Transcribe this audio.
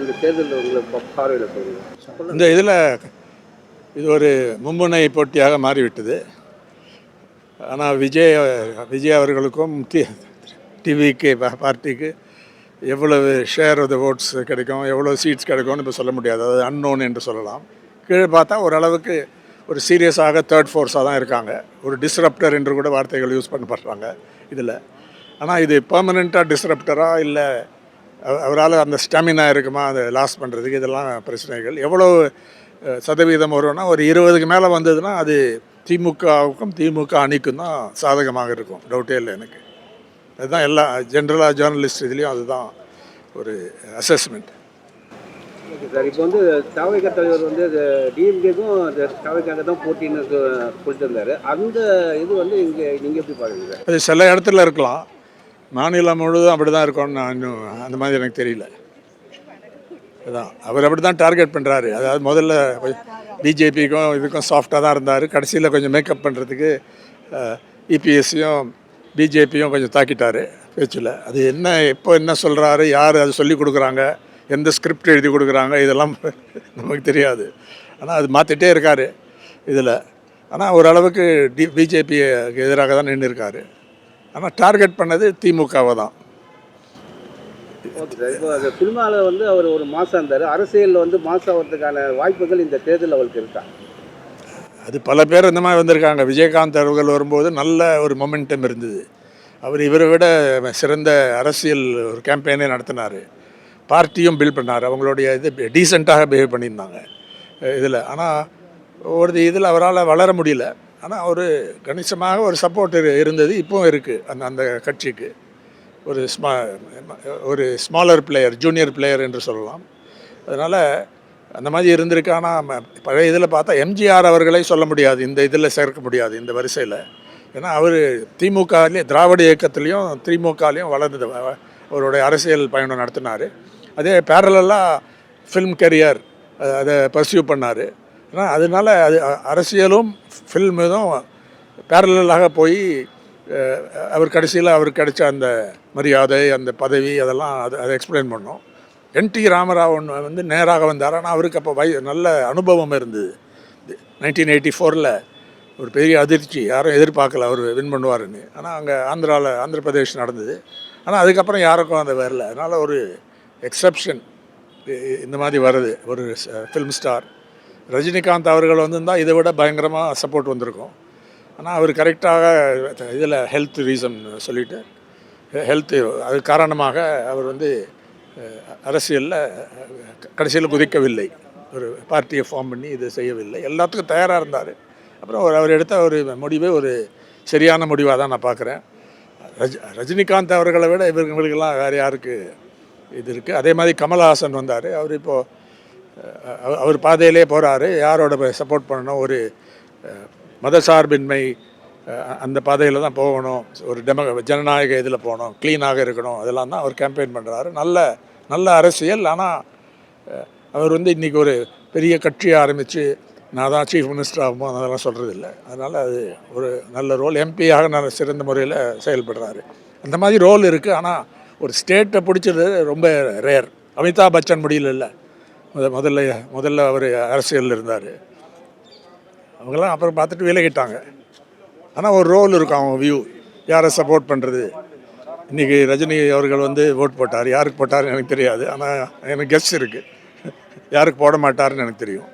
இந்த தேர்தல் உங்களுக்கு பார்வையில் சொல்லுங்கள். இந்த இதில் இது ஒரு மும்முனை போட்டியாக மாறிவிட்டது. ஆனால் விஜய் அவர்களுக்கும் டிவிக்கு பார்ட்டிக்கு எவ்வளவு ஷேர் ஆஃப் த ஓட்ஸ் கிடைக்கும், எவ்வளோ சீட்ஸ் கிடைக்கும்னு இப்போ சொல்ல முடியாது. அது அன்னோன் என்று சொல்லலாம். கீழே பார்த்தா ஓரளவுக்கு ஒரு சீரியஸாக தேர்ட் ஃபோர்ஸாக தான் இருக்காங்க. ஒரு டிஸ்ரப்டர் என்று கூட வார்த்தைகள் யூஸ் பண்ணப்படுறாங்க இதில். ஆனால் இது பெர்மனெண்ட்டாக டிஸ்ரப்டராக இல்லை அவரால் அந்த ஸ்டாமினா இருக்குமா அதை லாஸ் பண்ணுறதுக்கு, இதெல்லாம் பிரச்சனைகள். எவ்வளோ சதவீதம் வரும்னா ஒரு 20க்கு மேலே வந்ததுன்னா அது திமுகவுக்கும் திமுக அணிக்கும் தான் சாதகமாக இருக்கும், டவுட்டே இல்லை எனக்கு. அதுதான் எல்லா ஜென்ரலாக ஜேர்னலிஸ்ட் இதுலேயும் அதுதான் ஒரு அசஸ்மெண்ட். ஓகே சார், இப்போ வந்து தவிக தலைவர் வந்து டிஎம்கேக்கும் தவிகாக தான் போட்டின்னு சொல்லிட்டு இருந்தார். அந்த இது வந்து இங்கே நீங்கள் எப்படி பார்க்குறீங்க? அது சில இடத்துல இருக்கலாம், மாநிலம் முழுவதும் அப்படி தான் இருக்கும்னு நான் இன்னும் அந்த மாதிரி எனக்கு தெரியல. அதுதான் அவர் அப்படி தான் டார்கெட் பண்ணுறாரு. அதாவது முதல்ல பிஜேபிக்கும் இதுக்கும் சாஃப்டாக தான் இருந்தார். கடைசியில் கொஞ்சம் மேக்கப் பண்ணுறதுக்கு இபிஎஸ்சியும் பிஜேபியும் கொஞ்சம் தாக்கிட்டார் பேச்சில். அது என்ன சொல்கிறாரு, யார் அது சொல்லி கொடுக்குறாங்க, எந்த ஸ்கிரிப்ட் எழுதி கொடுக்குறாங்க, இதெல்லாம் நமக்கு தெரியாது. ஆனால் அது மாற்றிட்டே இருக்கார் இதில். ஆனால் ஓரளவுக்கு பிஜேபிக்கு எதிராக தான் நின்று இருக்கார். ஆனால் டார்கெட் பண்ணது திமுகவை தான். ஓகே சார், இப்போ அந்த சினிமாவில் வந்து அவர் ஒரு மாதம் இருந்தார். அரசியலில் வந்து மாதம் ஆகிறதுக்கான வாய்ப்புகள் இந்த தேர்தல் அவருக்கு இருக்கா? அது பல பேர் இந்த மாதிரி வந்திருக்காங்க. விஜயகாந்த் அவர்கள் வரும்போது நல்ல ஒரு மொமெண்டம் இருந்தது. அவர் இவரை விட சிறந்த அரசியல் ஒரு கேம்பெயினே நடத்தினார். பார்ட்டியும் பில்ட் பண்ணார். அவங்களுடைய இது டீசெண்டாக பிஹேவ் பண்ணியிருந்தாங்க இதில். ஆனால் ஒரு இதில் அவரால் வளர முடியல. ஆனால் ஒரு கணிசமாக ஒரு சப்போர்ட் இருந்தது, இப்போவும் இருக்குது அந்த கட்சிக்கு. ஒரு ஸ்மாலர் பிளேயர், ஜூனியர் பிளேயர் என்று சொல்லலாம். அதனால் அந்த மாதிரி இருந்திருக்கு. ஆனால் பழைய இதில் பார்த்தா எம்ஜிஆர் அவர்களை சொல்ல முடியாது, இந்த இதில் சேர்க்க முடியாது இந்த வரிசையில். ஏன்னா அவர் திமுகலேயும் திராவிட இயக்கத்துலேயும் திமுகலேயும் வளர்ந்தது, அவருடைய அரசியல் பயணம் நடத்தினார். அதே பேரலாக ஃபில்ம் கரியர் அதை பர்சியூ பண்ணார். ஆனால் அதனால் அது அரசியலும் ஃபில்ம் இதுவும் பேரலாக போய் அவர் கடைசியில் அவருக்கு கிடைச்ச அந்த மரியாதை, அந்த பதவி, அதெல்லாம் அதை எக்ஸ்பிளைன் பண்ணோம். என்டி ராமராவ் வந்து நேராக வந்தார். ஆனால் அவருக்கு அப்போ நல்ல அனுபவம் இருந்தது. 1984 ஒரு பெரிய அதிர்ச்சி, யாரும் எதிர்பார்க்கல அவர் வின் பண்ணுவாருன்னு. ஆனால் அங்கே ஆந்திர பிரதேஷ் நடந்தது. ஆனால் அதுக்கப்புறம் யாருக்கும் அந்த வரல. அதனால் ஒரு எக்ஸப்ஷன் இந்த மாதிரி வருது. ஒரு ஃபில்ம் ஸ்டார் ரஜினிகாந்த் அவர்கள் வந்திருந்தால் இதை விட பயங்கரமாக சப்போர்ட் வந்திருக்கும். ஆனால் அவர் கரெக்டாக இதில் ஹெல்த் ரீசன் சொல்லிவிட்டு, ஹெல்த்து அது காரணமாக அவர் வந்து அரசியலில் கடைசியில் குதிக்கவில்லை. ஒரு பார்ட்டியை ஃபார்ம் பண்ணி இது செய்யவில்லை. எல்லாத்துக்கும் தயாராக இருந்தார். அப்புறம் அவர் எடுத்த ஒரு முடிவே ஒரு சரியான முடிவாக தான் நான் பார்க்குறேன். ரஜினிகாந்த் அவர்களை விட இவர்களுக்கெல்லாம் வேறு யாருக்கு இது இருக்குது. அதே மாதிரி கமல்ஹாசன் வந்தார். அவர் இப்போது அவர் பாதையிலே போகிறாரு. யாரோட சப்போர்ட் பண்ணணும், ஒரு மதசார்பின்மை அந்த பாதையில் தான் போகணும், ஒரு ஜனநாயக இதில் போகணும், க்ளீனாக இருக்கணும், அதெல்லாம் தான் அவர் கேம்பெயின் பண்ணுறாரு. நல்ல அரசியல். ஆனால் அவர் வந்து இன்றைக்கி ஒரு பெரிய கட்சியை ஆரம்பித்து நான் தான் சீஃப் மினிஸ்டர் ஆகுமோ அதெல்லாம் சொல்கிறது இல்லை. அதனால் அது ஒரு நல்ல ரோல், எம்பியாக நல்ல சிறந்த முறையில் செயல்படுறாரு. அந்த மாதிரி ரோல் இருக்குது. ஆனால் ஒரு ஸ்டேட்டை பிடிச்சது ரொம்ப ரேர். அமிதாப் பச்சன் முடியல. முதல்ல அவர் அரசியலில் இருந்தார். அவங்களாம் அப்புறம் பார்த்துட்டு விலகிட்டாங்க. ஆனால் ஒரு ரோல் இருக்கும், அவங்க வியூ, யாரை சப்போர்ட் பண்ணுறது. இன்றைக்கி ரஜினி அவர்கள் வந்து ஓட் போட்டார். யாருக்கு போட்டார்னு எனக்கு தெரியாது. ஆனால் எனக்கு கெஸ் இருக்குது, யாருக்கு போட மாட்டார்னு எனக்கு தெரியும்.